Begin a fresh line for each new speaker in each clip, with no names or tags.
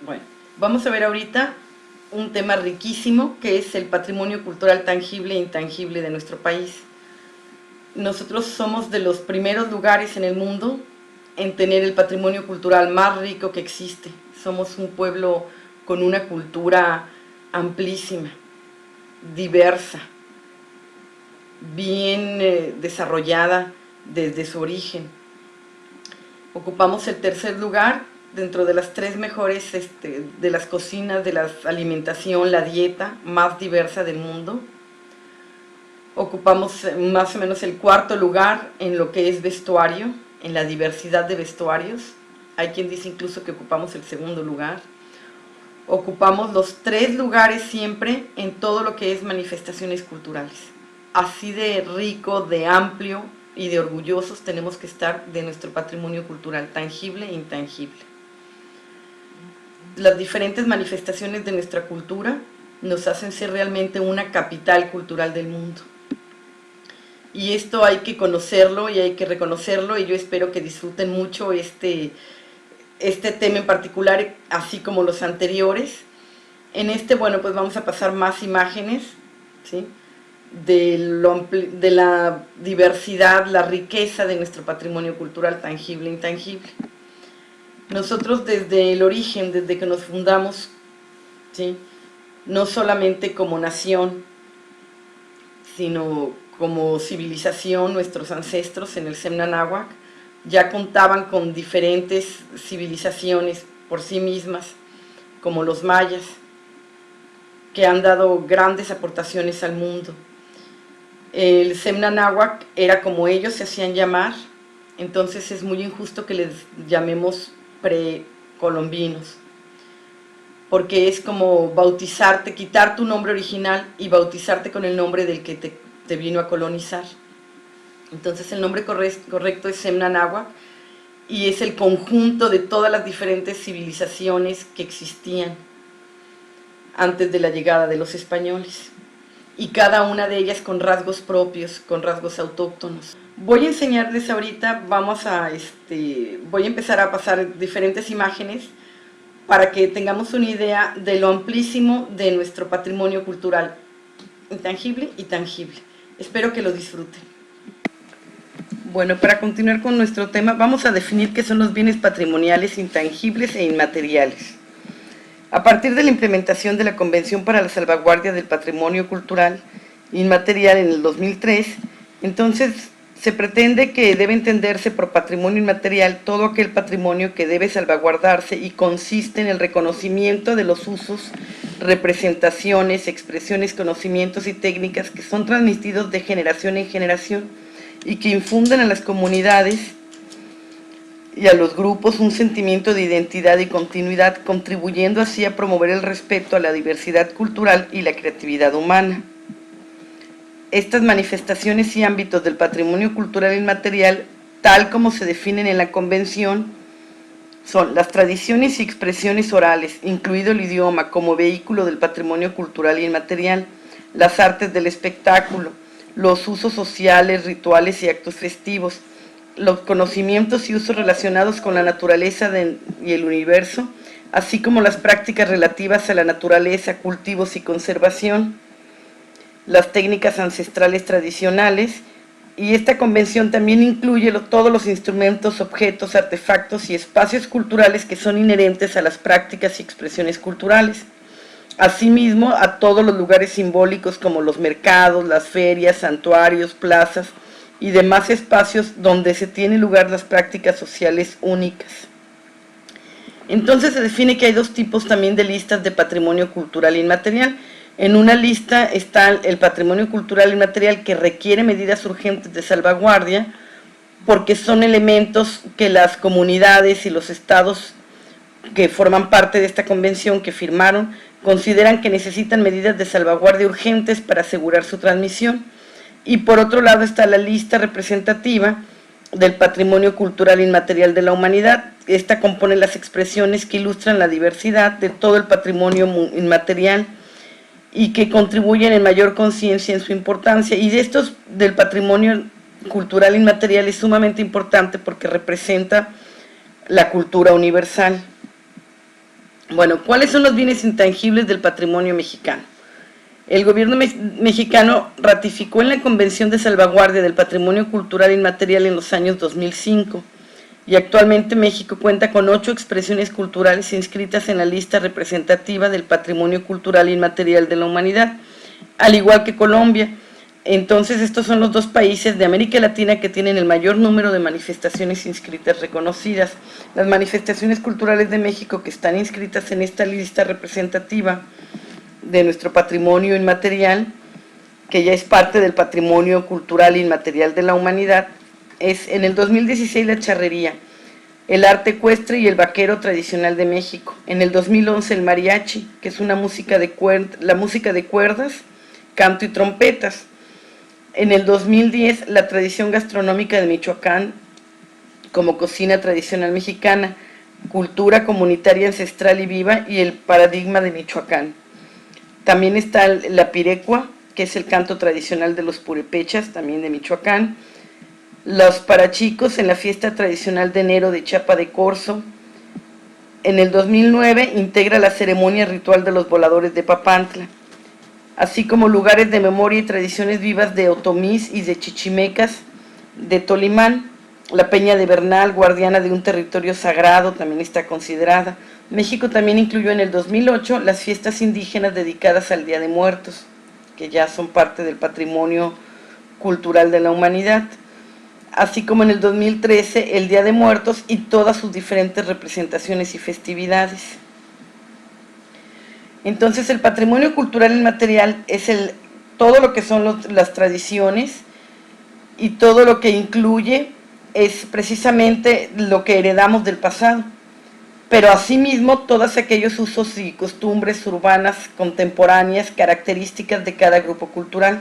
Bueno, vamos a ver ahorita un tema riquísimo que es el patrimonio cultural tangible e intangible de nuestro país. Nosotros somos de los primeros lugares en el mundo en tener el patrimonio cultural más rico que existe. Somos un pueblo con una cultura amplísima, diversa, bien desarrollada desde su origen. Ocupamos el tercer lugar dentro de las tres mejores de las cocinas, de la alimentación, la dieta más diversa del mundo. Ocupamos más o menos el cuarto lugar en lo que es vestuario, en la diversidad de vestuarios. Hay quien dice incluso que ocupamos el segundo lugar. Ocupamos los tres lugares siempre en todo lo que es manifestaciones culturales. Así de rico, de amplio y de orgullosos tenemos que estar de nuestro patrimonio cultural tangible e intangible. Las diferentes manifestaciones de nuestra cultura nos hacen ser realmente una capital cultural del mundo. Y esto hay que conocerlo y hay que reconocerlo, y yo espero que disfruten mucho este tema en particular, así como los anteriores. En bueno, pues vamos a pasar más imágenes, ¿sí?, de la diversidad, la riqueza de nuestro patrimonio cultural tangible e intangible. Nosotros desde el origen, desde que nos fundamos, ¿sí?, no solamente como nación, sino como civilización, nuestros ancestros en el Semna Náhuac ya contaban con diferentes civilizaciones por sí mismas, como los mayas, que han dado grandes aportaciones al mundo. El Semna Náhuac era como ellos se hacían llamar, entonces es muy injusto que les llamemos precolombinos, porque es como bautizarte, quitar tu nombre original y bautizarte con el nombre del que te vino a colonizar. Entonces el nombre correcto es Semna Náhuac, y es el conjunto de todas las diferentes civilizaciones que existían antes de la llegada de los españoles, y cada una de ellas con rasgos propios, con rasgos autóctonos. Voy a enseñarles ahorita, voy a empezar a pasar diferentes imágenes para que tengamos una idea de lo amplísimo de nuestro patrimonio cultural, intangible y tangible. Espero que lo disfruten. Bueno, para continuar con nuestro tema, vamos a definir qué son los bienes patrimoniales intangibles e inmateriales. A partir de la implementación de la Convención para la Salvaguardia del Patrimonio Cultural Inmaterial en el 2003, entonces se pretende que debe entenderse por patrimonio inmaterial todo aquel patrimonio que debe salvaguardarse y consiste en el reconocimiento de los usos, representaciones, expresiones, conocimientos y técnicas que son transmitidos de generación en generación y que infunden a las comunidades y a los grupos un sentimiento de identidad y continuidad, contribuyendo así a promover el respeto a la diversidad cultural y la creatividad humana. Estas manifestaciones y ámbitos del patrimonio cultural inmaterial, tal como se definen en la Convención, son las tradiciones y expresiones orales, incluido el idioma como vehículo del patrimonio cultural inmaterial, las artes del espectáculo, los usos sociales, rituales y actos festivos, los conocimientos y usos relacionados con la naturaleza y el universo, así como las prácticas relativas a la naturaleza, cultivos y conservación, las técnicas ancestrales tradicionales, y esta convención también incluye todos los instrumentos, objetos, artefactos y espacios culturales que son inherentes a las prácticas y expresiones culturales. Asimismo, a todos los lugares simbólicos como los mercados, las ferias, santuarios, plazas y demás espacios donde se tienen lugar las prácticas sociales únicas. Entonces se define que hay dos tipos también de listas de patrimonio cultural inmaterial. En una lista está el patrimonio cultural inmaterial que requiere medidas urgentes de salvaguardia porque son elementos que las comunidades y los estados que forman parte de esta convención que firmaron consideran que necesitan medidas de salvaguardia urgentes para asegurar su transmisión. Y por otro lado está la lista representativa del patrimonio cultural inmaterial de la humanidad. Esta compone las expresiones que ilustran la diversidad de todo el patrimonio inmaterial y que contribuyen en mayor conciencia en su importancia. Y de estos del patrimonio cultural inmaterial es sumamente importante porque representa la cultura universal. Bueno, ¿cuáles son los bienes intangibles del patrimonio mexicano? El gobierno mexicano ratificó en la Convención de Salvaguardia del Patrimonio Cultural Inmaterial en los años 2005 y actualmente México cuenta con 8 expresiones culturales inscritas en la lista representativa del Patrimonio Cultural Inmaterial de la Humanidad, al igual que Colombia. Entonces estos son los dos países de América Latina que tienen el mayor número de manifestaciones inscritas reconocidas. Las manifestaciones culturales de México que están inscritas en esta lista representativa de nuestro patrimonio inmaterial, que ya es parte del patrimonio cultural inmaterial de la humanidad, es en el 2016 la charrería, el arte ecuestre y el vaquero tradicional de México. En el 2011 el mariachi, que es la música de cuerdas, canto y trompetas. En el 2010 la tradición gastronómica de Michoacán como cocina tradicional mexicana, cultura comunitaria ancestral y viva y el paradigma de Michoacán. También está la pirecua, que es el canto tradicional de los purépechas, también de Michoacán. Los parachicos en la fiesta tradicional de enero de Chiapa de Corzo. En el 2009 integra la ceremonia ritual de los voladores de Papantla, así como lugares de memoria y tradiciones vivas de otomís y de chichimecas de Tolimán. La Peña de Bernal, guardiana de un territorio sagrado, también está considerada. México también incluyó en el 2008 las fiestas indígenas dedicadas al Día de Muertos, que ya son parte del patrimonio cultural de la humanidad, así como en el 2013 el Día de Muertos y todas sus diferentes representaciones y festividades. Entonces el patrimonio cultural inmaterial es todo lo que son las tradiciones y todo lo que incluye es precisamente lo que heredamos del pasado, pero asimismo todos aquellos usos y costumbres urbanas contemporáneas, características de cada grupo cultural.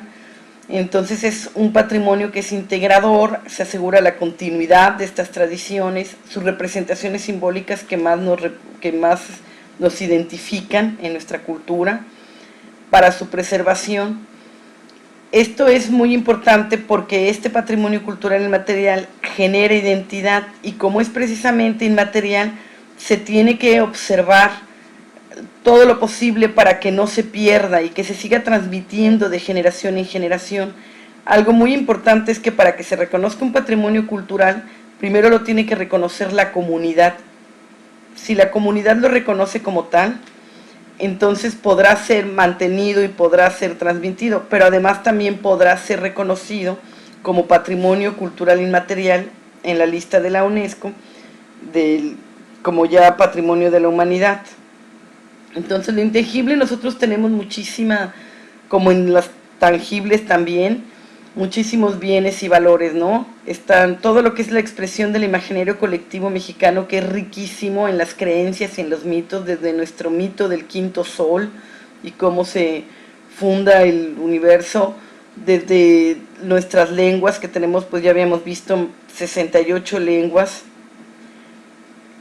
Entonces es un patrimonio que es integrador, se asegura la continuidad de estas tradiciones, sus representaciones simbólicas que más nos identifican en nuestra cultura, para su preservación. Esto es muy importante porque este patrimonio cultural inmaterial genera identidad y como es precisamente inmaterial, se tiene que observar todo lo posible para que no se pierda y que se siga transmitiendo de generación en generación. Algo muy importante es que para que se reconozca un patrimonio cultural, primero lo tiene que reconocer la comunidad. Si la comunidad lo reconoce como tal, entonces podrá ser mantenido y podrá ser transmitido, pero además también podrá ser reconocido como patrimonio cultural inmaterial en la lista de la UNESCO, como ya patrimonio de la humanidad. Entonces lo intangible nosotros tenemos muchísima, como en las tangibles también, muchísimos bienes y valores, ¿no? Están todo lo que es la expresión del imaginario colectivo mexicano, que es riquísimo en las creencias y en los mitos, desde nuestro mito del quinto sol y cómo se funda el universo, desde nuestras lenguas que tenemos, pues ya habíamos visto 68 lenguas,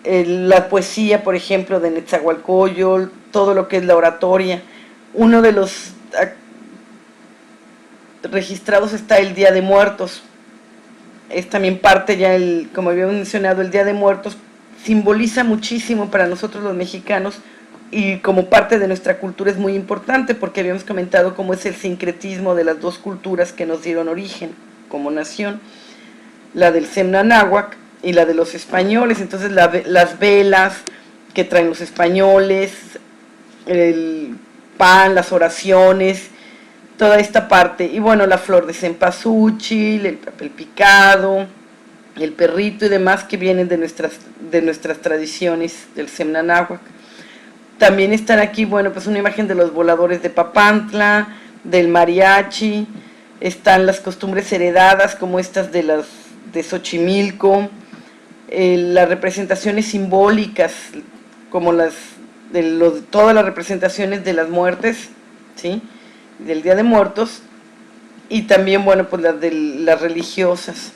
la poesía, por ejemplo, de Netzahualcóyotl, todo lo que es la oratoria. Uno de los registrados está el Día de Muertos. Es también parte ya, como había mencionado, el Día de Muertos simboliza muchísimo para nosotros los mexicanos y como parte de nuestra cultura es muy importante porque habíamos comentado cómo es el sincretismo de las dos culturas que nos dieron origen como nación, la del Semna Náhuac y la de los españoles. Entonces las velas que traen los españoles, el pan, las oraciones, toda esta parte, y bueno, la flor de cempasúchil, el papel picado, el perrito y demás que vienen de nuestras tradiciones del Semna Náhuac. También están aquí, bueno, pues una imagen de los voladores de Papantla, del mariachi, están las costumbres heredadas como estas de Xochimilco, las representaciones simbólicas como todas las representaciones de las muertes, ¿sí?, del Día de Muertos, y también, bueno, pues las religiosas.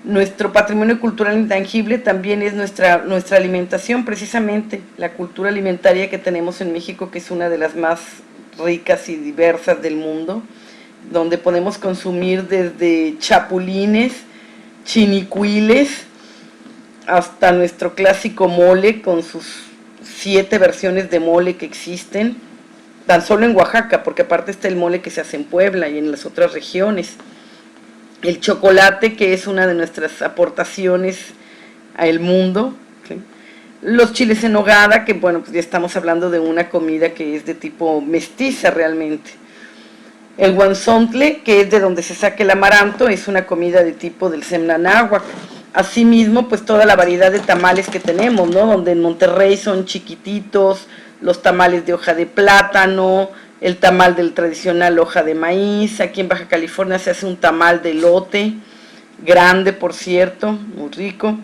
Nuestro patrimonio cultural intangible también es nuestra alimentación, precisamente la cultura alimentaria que tenemos en México, que es una de las más ricas y diversas del mundo, donde podemos consumir desde chapulines, chinicuiles, hasta nuestro clásico mole con sus 7 versiones de mole que existen, tan solo en Oaxaca, porque aparte está el mole que se hace en Puebla y en las otras regiones. El chocolate, que es una de nuestras aportaciones al mundo, ¿sí? Los chiles en nogada, que bueno, pues ya estamos hablando de una comida que es de tipo mestiza realmente. El guanzontle, que es de donde se saca el amaranto, es una comida de tipo del Semnanáhuac. Asimismo, pues toda la variedad de tamales que tenemos, ¿no? Donde en Monterrey son chiquititos, los tamales de hoja de plátano, el tamal del tradicional hoja de maíz. Aquí en Baja California se hace un tamal de elote, grande por cierto, muy rico.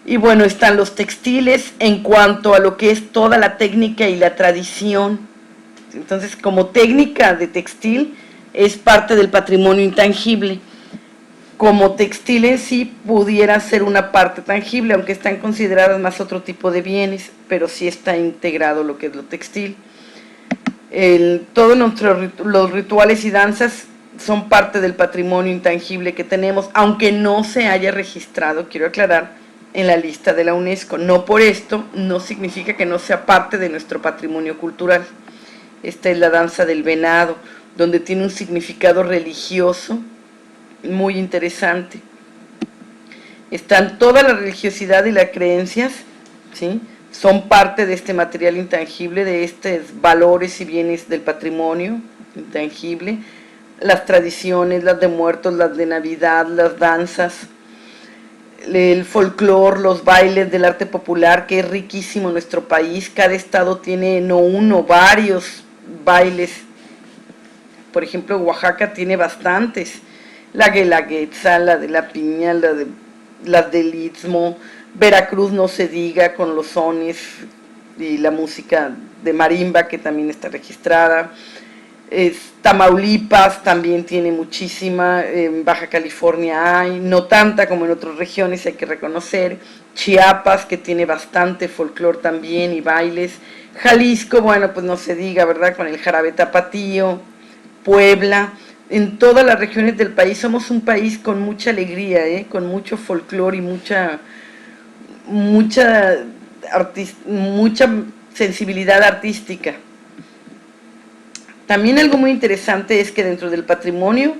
Y bueno, están los textiles en cuanto a lo que es toda la técnica y la tradición. Entonces, como técnica de textil, es parte del patrimonio intangible. Como textil en sí pudiera ser una parte tangible, aunque están consideradas más otro tipo de bienes, pero sí está integrado lo que es lo textil. Todos los rituales y danzas son parte del patrimonio intangible que tenemos, aunque no se haya registrado, quiero aclarar, en la lista de la UNESCO. No por esto, no significa que no sea parte de nuestro patrimonio cultural. Esta es la danza del venado, donde tiene un significado religioso muy interesante. Están toda la religiosidad y las creencias, ¿sí? Son parte de este material intangible, de estos valores y bienes del patrimonio intangible. Las tradiciones, las de muertos, las de Navidad, las danzas, el folclore, los bailes del arte popular, que es riquísimo en nuestro país. Cada estado tiene no uno, varios bailes. Por ejemplo, Oaxaca tiene bastantes. La guelaguetza, la de la piña, las del istmo. Veracruz no se diga, con los sones y la música de marimba, que también está registrada. Tamaulipas también tiene muchísima, en Baja California hay, no tanta como en otras regiones, hay que reconocer. Chiapas, que tiene bastante folclore también y bailes. Jalisco, bueno, pues no se diga, ¿verdad? Con el jarabe tapatío. Puebla, en todas las regiones del país. Somos un país con mucha alegría, con mucho folclore y mucha sensibilidad artística. También algo muy interesante es que dentro del patrimonio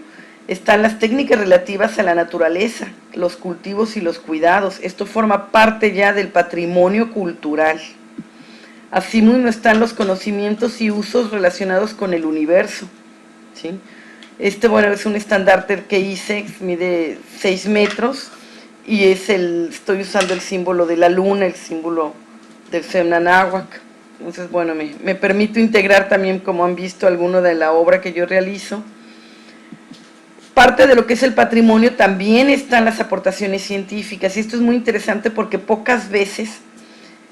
están las técnicas relativas a la naturaleza, los cultivos y los cuidados. Esto forma parte ya del patrimonio cultural. Asimismo están los conocimientos y usos relacionados con el universo, ¿sí? Bueno, es un estandarte que hice, mide 6 metros y estoy usando el símbolo de la luna, el símbolo del Semnanáhuac. Entonces, bueno, me permito integrar también, como han visto, alguno de la obra que yo realizo. Parte de lo que es el patrimonio también están las aportaciones científicas, y esto es muy interesante porque pocas veces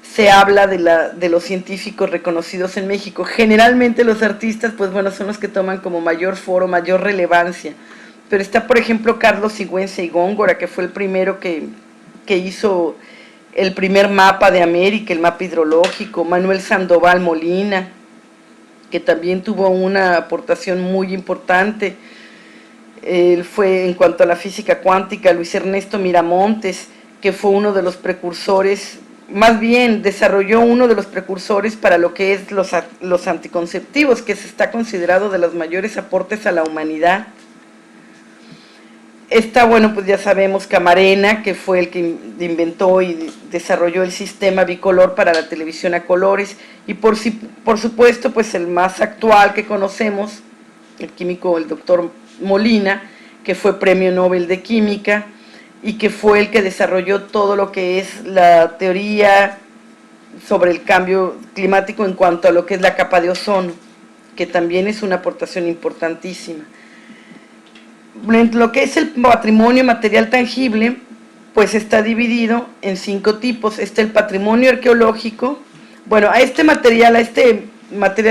se habla de los científicos reconocidos en México. Generalmente los artistas, pues bueno, son los que toman como mayor foro, mayor relevancia. Pero está, por ejemplo, Carlos Sigüenza y Góngora, que fue el primero que hizo el primer mapa de América, el mapa hidrológico. Manuel Sandoval Molina, que también tuvo una aportación muy importante. Él fue, en cuanto a la física cuántica, Luis Ernesto Miramontes, que fue uno de los precursores, más bien desarrolló uno de los precursores para lo que es los anticonceptivos, que se está considerado de los mayores aportes a la humanidad. Bueno, pues ya sabemos, Camarena, que fue el que inventó y desarrolló el sistema bicolor para la televisión a colores, y por supuesto, pues el más actual que conocemos, el químico, el doctor Molina, que fue premio Nobel de Química, y que fue el que desarrolló todo lo que es la teoría sobre el cambio climático en cuanto a lo que es la capa de ozono, que también es una aportación importantísima. Lo que es el patrimonio material tangible, pues está dividido en 5 tipos. Está el patrimonio arqueológico. Bueno, a este material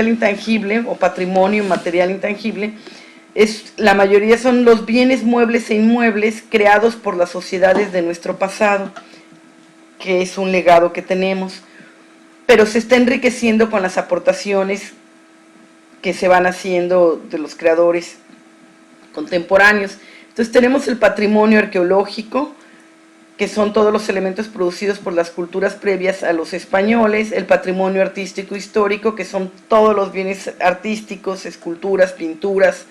intangible, o patrimonio material intangible, la mayoría son los bienes muebles e inmuebles creados por las sociedades de nuestro pasado, que es un legado que tenemos, pero se está enriqueciendo con las aportaciones que se van haciendo de los creadores contemporáneos. Entonces tenemos el patrimonio arqueológico, que son todos los elementos producidos por las culturas previas a los españoles, el patrimonio artístico histórico, que son todos los bienes artísticos, esculturas, pinturas,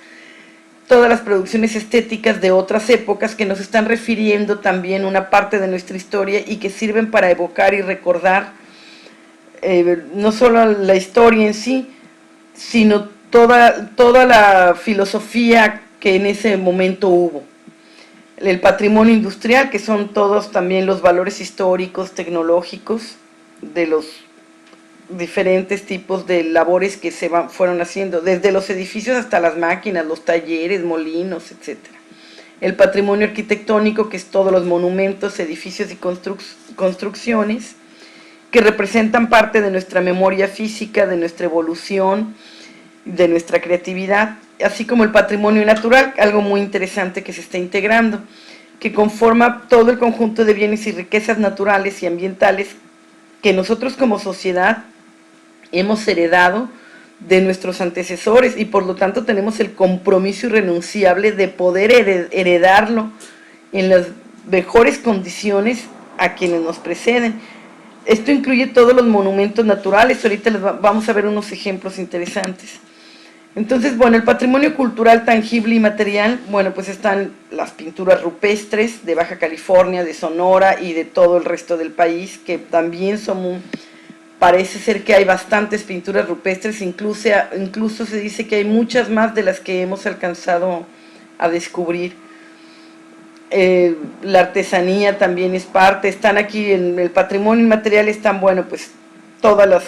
todas las producciones estéticas de otras épocas que nos están refiriendo también una parte de nuestra historia y que sirven para evocar y recordar no solo la historia en sí, sino toda la filosofía que en ese momento hubo. El patrimonio industrial, que son todos también los valores históricos, tecnológicos, de los diferentes tipos de labores que fueron haciendo, desde los edificios hasta las máquinas, los talleres, molinos, etc. El patrimonio arquitectónico, que es todos los monumentos, edificios y construcciones, que representan parte de nuestra memoria física, de nuestra evolución, de nuestra creatividad, así como el patrimonio natural, algo muy interesante que se está integrando, que conforma todo el conjunto de bienes y riquezas naturales y ambientales que nosotros como sociedad hemos heredado de nuestros antecesores y por lo tanto tenemos el compromiso irrenunciable de poder heredarlo en las mejores condiciones a quienes nos preceden. Esto incluye todos los monumentos naturales, ahorita les vamos a ver unos ejemplos interesantes. Entonces, bueno, el patrimonio cultural tangible y material, bueno, pues están las pinturas rupestres de Baja California, de Sonora y de todo el resto del país, que también parece ser que hay bastantes pinturas rupestres, incluso se dice que hay muchas más de las que hemos alcanzado a descubrir. La artesanía también es parte, están aquí en el patrimonio inmaterial, están, bueno, pues todas las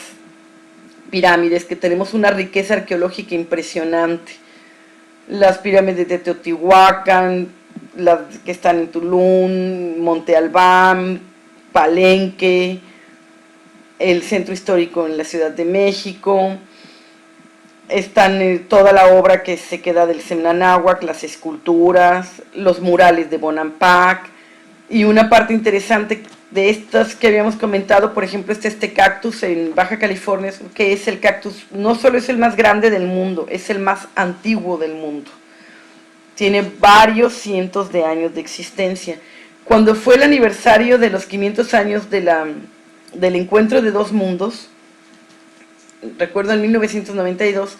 pirámides, que tenemos una riqueza arqueológica impresionante, las pirámides de Teotihuacán, las que están en Tulum, Monte Albán, Palenque, el centro histórico en la Ciudad de México, están toda la obra que se queda del Semnanáhuac, las esculturas, los murales de Bonampak, y una parte interesante de estas que habíamos comentado, por ejemplo, este cactus en Baja California, que es el cactus, no solo es el más grande del mundo, es el más antiguo del mundo. Tiene varios cientos de años de existencia. Cuando fue el aniversario de los 500 años del encuentro de dos mundos, recuerdo en 1992,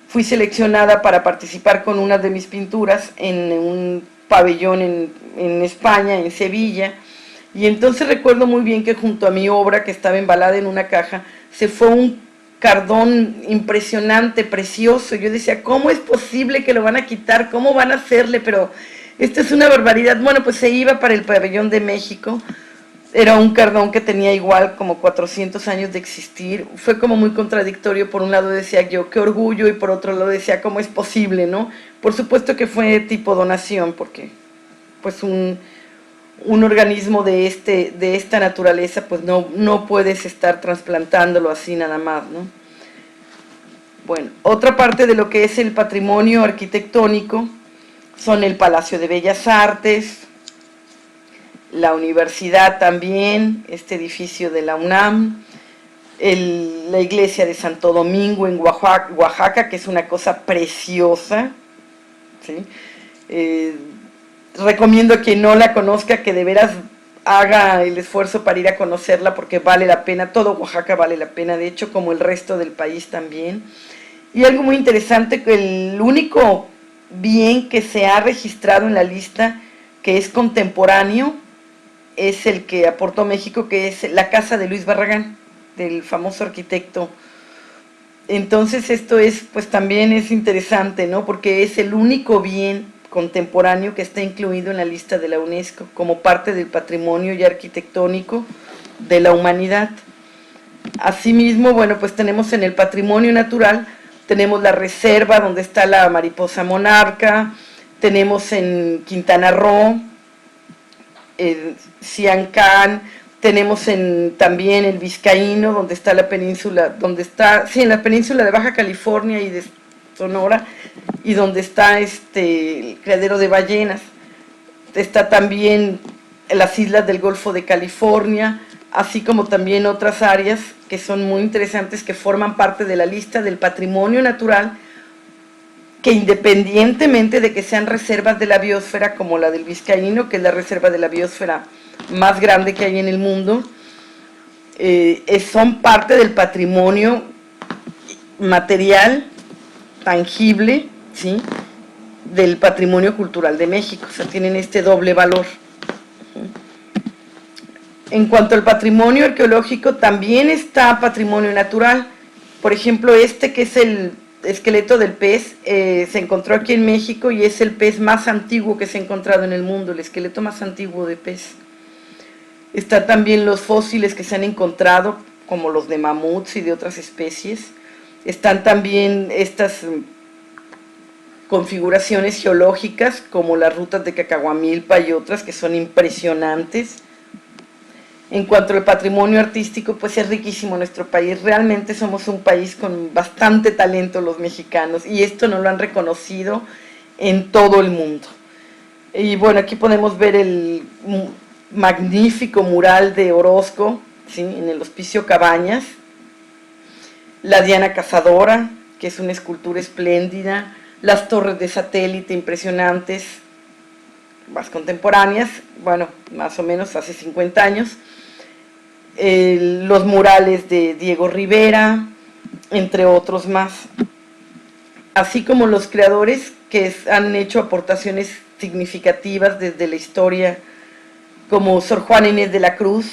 fui seleccionada para participar con una de mis pinturas en un pabellón en España, en Sevilla, y entonces recuerdo muy bien que junto a mi obra, que estaba embalada en una caja, se fue un cardón impresionante, precioso. Yo decía, ¿cómo es posible que lo van a quitar? ¿Cómo van a hacerle? Pero esto es una barbaridad. Bueno, pues se iba para el pabellón de México. Era un cardón que tenía igual como 400 años de existir. Fue como muy contradictorio. Por un lado decía yo, qué orgullo, y por otro lado decía, ¿cómo es posible, no? Por supuesto que fue tipo donación, porque pues un organismo de esta naturaleza, pues no puedes estar trasplantándolo así nada más, ¿no? Bueno, otra parte de lo que es el patrimonio arquitectónico son el Palacio de Bellas Artes, la universidad también, este edificio de la UNAM, la iglesia de Santo Domingo en Oaxaca, que es una cosa preciosa, ¿sí? Recomiendo a quien no la conozca que de veras haga el esfuerzo para ir a conocerla, porque vale la pena, todo Oaxaca vale la pena, de hecho, como el resto del país también. Y algo muy interesante, que el único bien que se ha registrado en la lista que es contemporáneo es el que aportó México, que es la casa de Luis Barragán, del famoso arquitecto. Entonces esto es, pues también es interesante, ¿no? Porque es el único bien contemporáneo que está incluido en la lista de la UNESCO como parte del patrimonio ya arquitectónico de la humanidad. Asimismo, bueno, pues tenemos en el patrimonio natural, tenemos la reserva donde está la mariposa monarca, tenemos en Quintana Roo, Siancán, tenemos también el Vizcaíno, donde está la península, en la península de Baja California y de Sonora, y donde está el criadero de ballenas. Está también las islas del Golfo de California, así como también otras áreas que son muy interesantes, que forman parte de la lista del patrimonio natural, que independientemente de que sean reservas de la biosfera, como la del Vizcaíno, que es la reserva de la biosfera más grande que hay en el mundo. Son parte del patrimonio material, tangible, ¿sí?, del patrimonio cultural de México, o sea, tienen este doble valor. En cuanto al patrimonio arqueológico, también está patrimonio natural. Por ejemplo, este que es el esqueleto del pez, se encontró aquí en México y es el pez más antiguo que se ha encontrado en el mundo, el esqueleto más antiguo de pez. Están también los fósiles que se han encontrado, como los de mamuts y de otras especies. Están también estas configuraciones geológicas, como las rutas de Cacahuamilpa y otras, que son impresionantes. En cuanto al patrimonio artístico, pues es riquísimo nuestro país. Realmente somos un país con bastante talento los mexicanos, y esto nos lo han reconocido en todo el mundo. Y bueno, aquí podemos ver el magnífico mural de Orozco, ¿sí?, en el Hospicio Cabañas. La Diana Cazadora, que es una escultura espléndida. Las torres de satélite impresionantes, más contemporáneas, bueno, más o menos hace 50 años. Los murales de Diego Rivera, entre otros más. Así como los creadores que han hecho aportaciones significativas desde la historia, como Sor Juana Inés de la Cruz,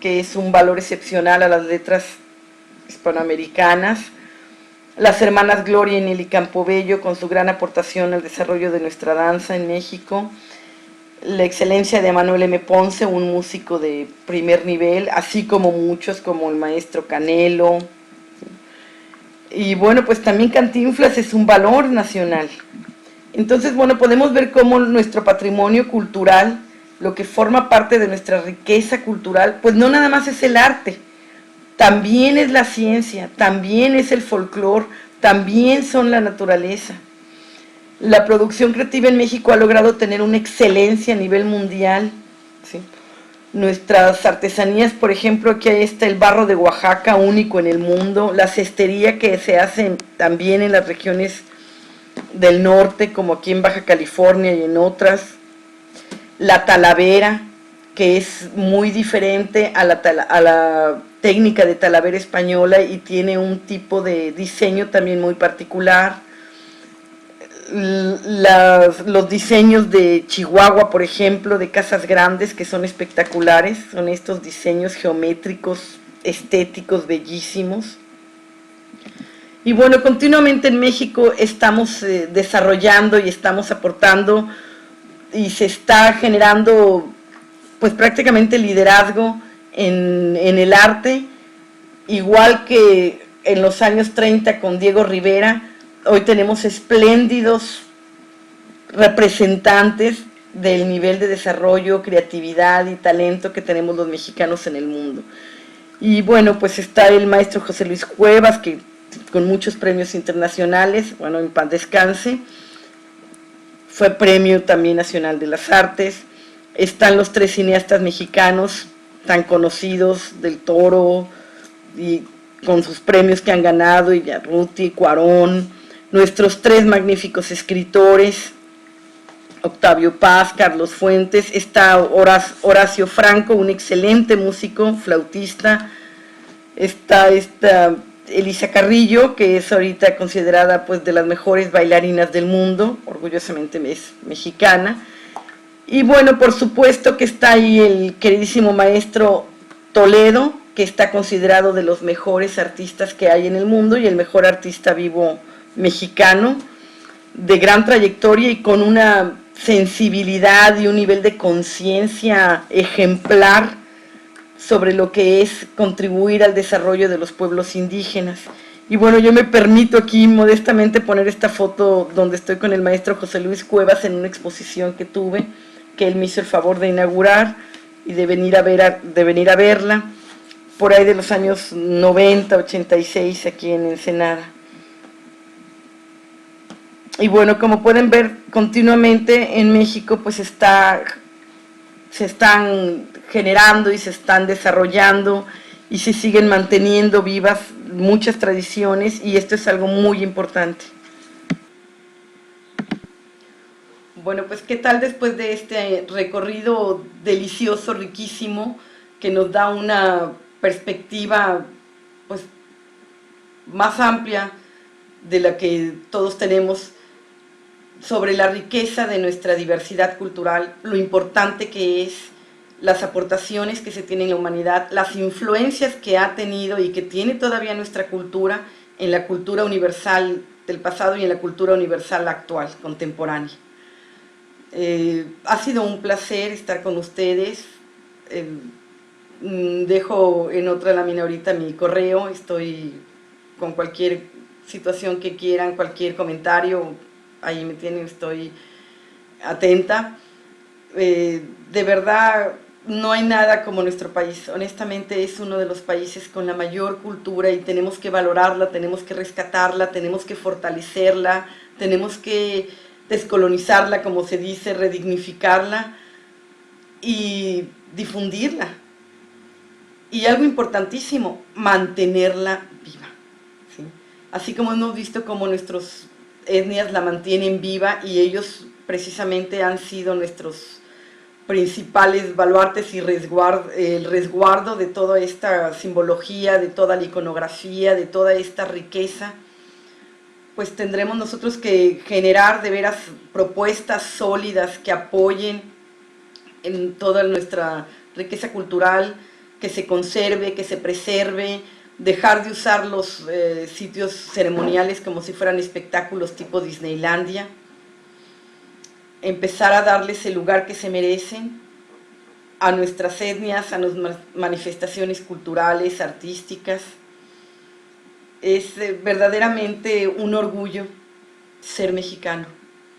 que es un valor excepcional a las letras hispanoamericanas. Las hermanas Gloria y Nelly Campobello, con su gran aportación al desarrollo de nuestra danza en México. La excelencia de Manuel M. Ponce, un músico de primer nivel, así como muchos como el maestro Canelo. Y bueno, pues también Cantinflas es un valor nacional. Entonces, bueno, podemos ver cómo nuestro patrimonio cultural, lo que forma parte de nuestra riqueza cultural, pues no nada más es el arte, también es la ciencia, también es el folclore, también son la naturaleza. La producción creativa en México ha logrado tener una excelencia a nivel mundial, ¿sí? Nuestras artesanías, por ejemplo, aquí está el barro de Oaxaca, único en el mundo, la cestería que se hace también en las regiones del norte, como aquí en Baja California y en otras. La talavera, que es muy diferente a la técnica de talavera española y tiene un tipo de diseño también muy particular. Los diseños de Chihuahua, por ejemplo, de casas grandes, que son espectaculares, son estos diseños geométricos, estéticos, bellísimos. Y bueno, continuamente en México estamos desarrollando y estamos aportando, y se está generando pues prácticamente liderazgo en el arte, igual que en los años 30 con Diego Rivera. Hoy tenemos espléndidos representantes del nivel de desarrollo, creatividad y talento que tenemos los mexicanos en el mundo. Y bueno, pues está el maestro José Luis Cuevas, que con muchos premios internacionales, bueno, en paz descanse, fue Premio también Nacional de las Artes. Están los 3 cineastas mexicanos tan conocidos, Del Toro, y con sus premios que han ganado, Iñárritu, Cuarón. Nuestros 3 magníficos escritores, Octavio Paz, Carlos Fuentes. Está Horacio Franco, un excelente músico, flautista. Está Elisa Carrillo, que es ahorita considerada pues de las mejores bailarinas del mundo, orgullosamente es mexicana. Y bueno, por supuesto que está ahí el queridísimo maestro Toledo, que está considerado de los mejores artistas que hay en el mundo y el mejor artista vivo mexicano, de gran trayectoria y con una sensibilidad y un nivel de conciencia ejemplar sobre lo que es contribuir al desarrollo de los pueblos indígenas. Y bueno, yo me permito aquí modestamente poner esta foto donde estoy con el maestro José Luis Cuevas en una exposición que tuve, que él me hizo el favor de inaugurar y de venir a verla, por ahí de los años 90, 86, aquí en Ensenada. Y bueno, como pueden ver, continuamente en México pues se están generando y se están desarrollando y se siguen manteniendo vivas muchas tradiciones, y esto es algo muy importante. Bueno, pues ¿qué tal después de este recorrido delicioso, riquísimo, que nos da una perspectiva pues más amplia de la que todos tenemos sobre la riqueza de nuestra diversidad cultural, lo importante que es, las aportaciones que se tienen en la humanidad, las influencias que ha tenido y que tiene todavía nuestra cultura en la cultura universal del pasado y en la cultura universal actual, contemporánea. Ha sido un placer estar con ustedes. Dejo en otra lámina ahorita mi correo, estoy con cualquier situación que quieran, cualquier comentario, ahí me tienen, estoy atenta. De verdad, no hay nada como nuestro país. Honestamente, es uno de los países con la mayor cultura y tenemos que valorarla, tenemos que rescatarla, tenemos que fortalecerla, tenemos que descolonizarla, como se dice, redignificarla y difundirla. Y algo importantísimo, mantenerla viva, ¿sí? Así como hemos visto cómo nuestras etnias la mantienen viva y ellos precisamente han sido nuestros principales baluartes y el resguardo de toda esta simbología, de toda la iconografía, de toda esta riqueza, pues tendremos nosotros que generar de veras propuestas sólidas que apoyen en toda nuestra riqueza cultural, que se conserve, que se preserve, dejar de usar los sitios ceremoniales como si fueran espectáculos tipo Disneylandia, empezar a darles el lugar que se merecen a nuestras etnias, a nuestras manifestaciones culturales, artísticas. Es verdaderamente un orgullo ser mexicano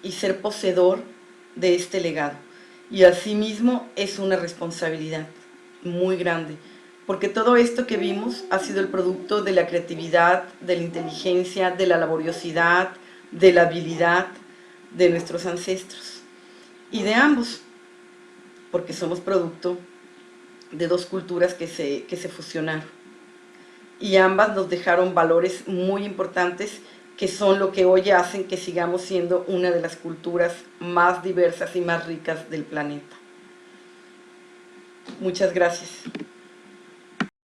y ser poseedor de este legado. Y asimismo es una responsabilidad muy grande, porque todo esto que vimos ha sido el producto de la creatividad, de la inteligencia, de la laboriosidad, de la habilidad de nuestros ancestros y de ambos, porque somos producto de dos culturas que se fusionaron y ambas nos dejaron valores muy importantes que son lo que hoy hacen que sigamos siendo una de las culturas más diversas y más ricas del planeta. Muchas gracias.